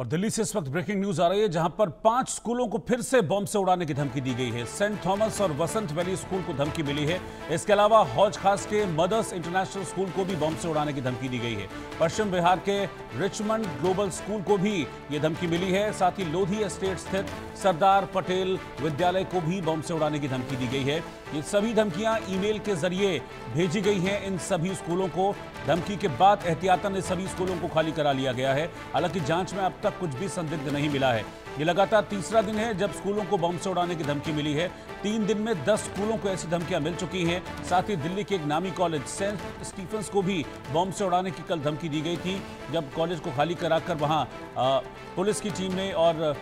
और दिल्ली से इस वक्त ब्रेकिंग न्यूज आ रही है, जहां पर 5 स्कूलों को फिर से बॉम्ब से उड़ाने की धमकी दी गई है। सेंट थॉमस और वसंत वैली स्कूल को धमकी मिली है। इसके अलावा हौज खास के मदर्स इंटरनेशनल स्कूल को भी बॉम्ब से उड़ाने की धमकी दी गई है। पश्चिम बिहार के रिचमंड ग्लोबल स्कूल को भी ये धमकी मिली है। साथ ही लोधी एस्टेट स्थित सरदार पटेल विद्यालय को भी बॉम्ब से उड़ाने की धमकी दी गई है। ये सभी धमकियां ईमेल के जरिए भेजी गई हैं इन सभी स्कूलों को। धमकी के बाद एहतियातन इस सभी स्कूलों को खाली करा लिया गया है। हालांकि जांच में अब तक कुछ भी संदिग्ध नहीं मिला है। ये लगातार तीसरा दिन है जब स्कूलों को बम से उड़ाने की धमकी मिली है। 3 दिन में 10 स्कूलों को ऐसी धमकियां मिल चुकी हैं। साथ ही दिल्ली के एक नामी कॉलेज सेंट स्टीफेंस को भी बम से उड़ाने की कल धमकी दी गई थी, जब कॉलेज को खाली कराकर वहां पुलिस की टीम ने और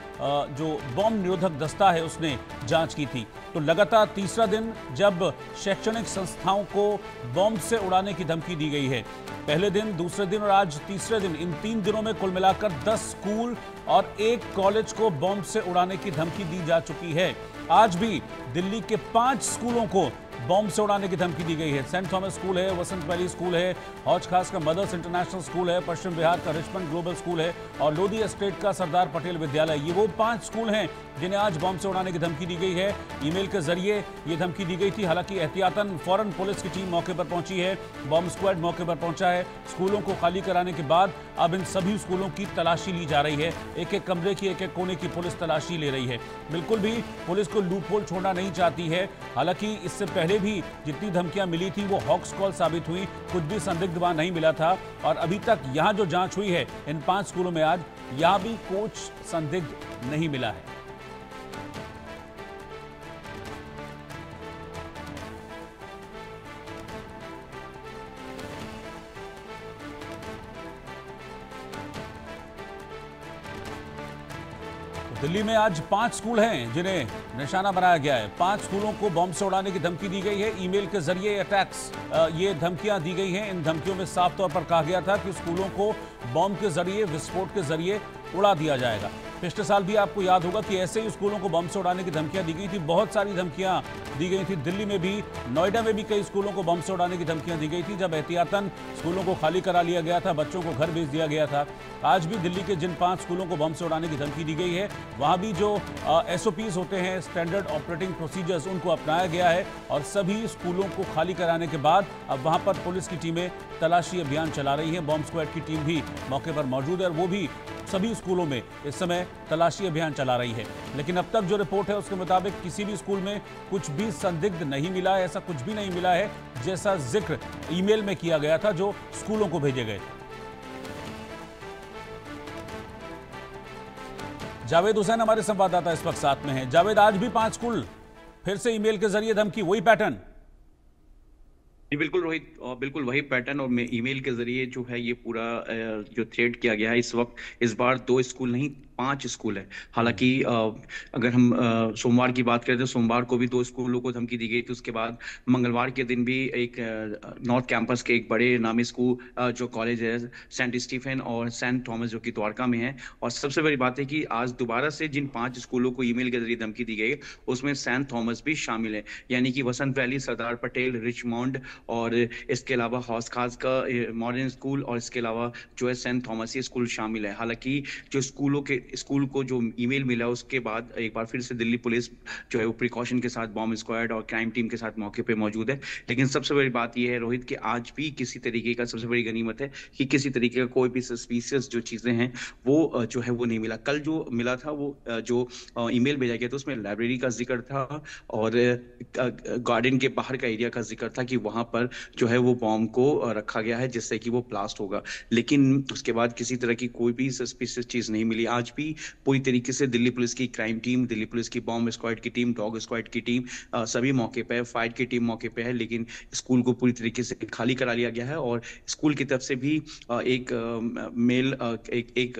जो बम निरोधक दस्ता है उसने जांच की थी। तो लगातार तीसरा दिन जब शैक्षणिक संस्थाओं को बम से उड़ाने की धमकी दी गई है। पहले दिन, दूसरे दिन और आज तीसरे दिन, इन 3 दिनों में कुल मिलाकर 10 स्कूल और 1 कॉलेज को बम से उड़ाने की धमकी दी जा चुकी है। आज भी दिल्ली के 5 स्कूलों को बॉम्ब से उड़ाने की धमकी दी गई है। सेंट थॉमस स्कूल है, वसंत वैली स्कूल है, हौज खास का मदर्स इंटरनेशनल स्कूल है, पश्चिम बिहार का रिचमंड ग्लोबल स्कूल है और लोधी एस्टेट का सरदार पटेल विद्यालय। ये वो 5 स्कूल हैं जिन्हें आज बॉम्ब से उड़ाने की धमकी दी गई है। ईमेल के जरिए ये धमकी दी गई थी। हालांकि एहतियातन फौरन पुलिस की टीम मौके पर पहुंची है, बॉम्ब स्क्वाड मौके पर पहुंचा है। स्कूलों को खाली कराने के बाद अब इन सभी स्कूलों की तलाशी ली जा रही है। एक एक कमरे की, एक एक कोने की पुलिस तलाशी ले रही है। बिल्कुल भी पुलिस को लूपहोल छोड़ना नहीं चाहती है। हालांकि इससे पहले भी जितनी धमकियां मिली थी वो हॉक्स कॉल साबित हुई, कुछ भी संदिग्ध वहां नहीं मिला था। और अभी तक यहां जो जांच हुई है इन 5 स्कूलों में, आज यहां भी कुछ संदिग्ध नहीं मिला है। दिल्ली में आज 5 स्कूल हैं जिन्हें निशाना बनाया गया है। 5 स्कूलों को बॉम्ब से उड़ाने की धमकी दी गई है। ईमेल के जरिए अटैक्स, ये धमकियां दी गई हैं। इन धमकियों में साफ तौर पर कहा गया था कि स्कूलों को बॉम्ब के जरिए, विस्फोट के जरिए उड़ा दिया जाएगा। पिछले साल भी आपको याद होगा कि ऐसे ही स्कूलों को बम से उड़ाने की धमकियां दी गई थी। बहुत सारी धमकियां दी गई थी। दिल्ली में भी, नोएडा में भी कई स्कूलों को बम से उड़ाने की धमकियां दी गई थी, जब एहतियातन स्कूलों को खाली करा लिया गया था, बच्चों को घर भेज दिया गया था। आज भी दिल्ली के जिन 5 स्कूलों को बम से उड़ाने की धमकी दी गई है, वहां भी जो SOPs होते हैं, स्टैंडर्ड ऑपरेटिंग प्रोसीजर्स, उनको अपनाया गया है। और सभी स्कूलों को खाली कराने के बाद अब वहां पर पुलिस की टीमें तलाशी अभियान चला रही हैं। बॉम्ब स्क्वाड की टीम भी मौके पर मौजूद है और वो भी सभी स्कूलों में इस समय तलाशी अभियान चला रही है। लेकिन अब तक जो रिपोर्ट है उसके मुताबिक किसी भी स्कूल में कुछ भी संदिग्ध नहीं मिला है। ऐसा कुछ भी नहीं मिला है जैसा जिक्र ईमेल में किया गया था जो स्कूलों को भेजे गए थे। जावेद हुसैन हमारे संवाददाता इस वक्त साथ में हैं। जावेद, आज भी 5 स्कूल फिर से ईमेल के जरिए धमकी, वही पैटर्न? जी बिल्कुल रोहित, बिल्कुल वही पैटर्न। और ईमेल के जरिए जो है ये पूरा जो थ्रेड किया गया है इस वक्त, इस बार 2 स्कूल नहीं 5 स्कूल है। हालांकि अगर हम सोमवार की बात करें तो सोमवार को भी 2 स्कूलों को धमकी दी गई थी। उसके बाद मंगलवार के दिन भी एक नॉर्थ कैंपस के एक बड़े नामी स्कूल जो कॉलेज है सेंट स्टीफन और सेंट थॉमस जो कि द्वारका में है। और सबसे बड़ी बात है कि आज दोबारा से जिन 5 स्कूलों को ईमेल के जरिए धमकी दी गई है उसमें सेंट थॉमस भी शामिल है, यानी कि वसंत वैली, सरदार पटेल, रिचमंड और इसके अलावा हौज खास का मॉडर्न स्कूल और इसके अलावा जो है सेंट थॉमस, ये स्कूल शामिल है। हालांकि जो स्कूल को जो ईमेल मिला उसके बाद एक बार फिर से दिल्ली पुलिस जो है वो प्रिकॉशन के साथ बॉम्ब स्क्वाड और क्राइम टीम के साथ मौके पे मौजूद है। लेकिन सबसे बड़ी बात यह है रोहित कि आज भी किसी तरीके का, सबसे बड़ी गनीमत है कि किसी तरीके का कोई भी सस्पिशियस जो चीजें हैं वो जो है वो नहीं मिला। कल जो मिला था वो जो ईमेल भेजा गया था उसमें लाइब्रेरी का जिक्र था और गार्डन के बाहर का एरिया का जिक्र था कि वहां पर जो है वो बॉम्ब को रखा गया है जिससे कि वो ब्लास्ट होगा। लेकिन उसके बाद किसी तरह की कोई भी सस्पिशियस चीज नहीं मिली। आज भी पूरी तरीके से दिल्ली पुलिस की क्राइम टीम, दिल्ली पुलिस की बॉम्ब स्क्वाड की टीम, डॉग स्क्वाड की टीम, सभी मौके पे है, फायर की टीम मौके पे है। लेकिन स्कूल को पूरी तरीके से खाली करा लिया गया है और स्कूल की तरफ से भी एक मेल एक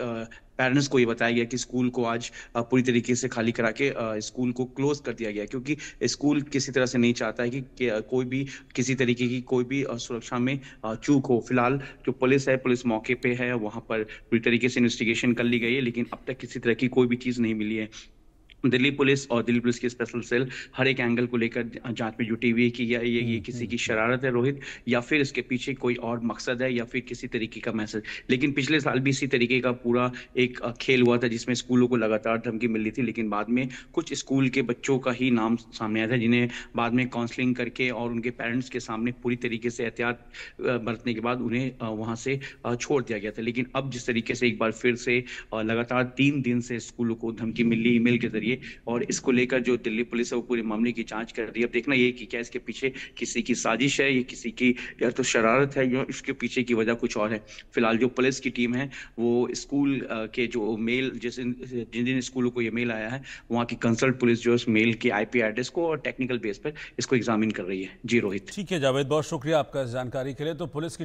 पेरेंट्स को ये बताया गया कि स्कूल को आज पूरी तरीके से खाली करा के स्कूल को क्लोज कर दिया गया, क्योंकि स्कूल किसी तरह से नहीं चाहता है कि कोई भी किसी तरीके की कोई भी सुरक्षा में चूक हो। फिलहाल जो पुलिस है, पुलिस मौके पे है, वहां पर पूरी तरीके से इन्वेस्टिगेशन कर ली गई है, लेकिन अब तक किसी तरह की कोई भी चीज नहीं मिली है। दिल्ली पुलिस और दिल्ली पुलिस की स्पेशल सेल हर एक एंगल को लेकर जांच में जुटी हुई है कि ये किसी की शरारत है रोहित, या फिर इसके पीछे कोई और मकसद है, या फिर किसी तरीके का मैसेज। लेकिन पिछले साल भी इसी तरीके का पूरा एक खेल हुआ था जिसमें स्कूलों को लगातार धमकी मिल रही थी, लेकिन बाद में कुछ स्कूल के बच्चों का ही नाम सामने आया था जिन्हें बाद में काउंसलिंग करके और उनके पेरेंट्स के सामने पूरी तरीके से एहतियात बरतने के बाद उन्हें वहां से छोड़ दिया गया था। लेकिन अब जिस तरीके से एक बार फिर से लगातार 3 दिन से स्कूलों को धमकी मिल रही ईमेल के जरिए, और इसको लेकर जो दिल्ली पुलिस है वो पूरे मामले की जांच कर रही है। अब देखना ये कि क्या इसके पीछे किसी की साजिश है, ये किसी की या तो शरारत है, या इसके पीछे की वजह कुछ और है। फिलहाल जो पुलिस की टीम है वो स्कूल के जो मेल जैसे जिन जिन स्कूलों को ये मेल आया है वहाँ की कंसल्ट पुलिस जो इस मेल के आईपी एड्रेस को और टेक्निकल बेस पर इसको एग्जामिन कर रही है। जी रोहित। ठीक है जावेद, बहुत शुक्रिया आपका इस जानकारी के लिए। तो पुलिस की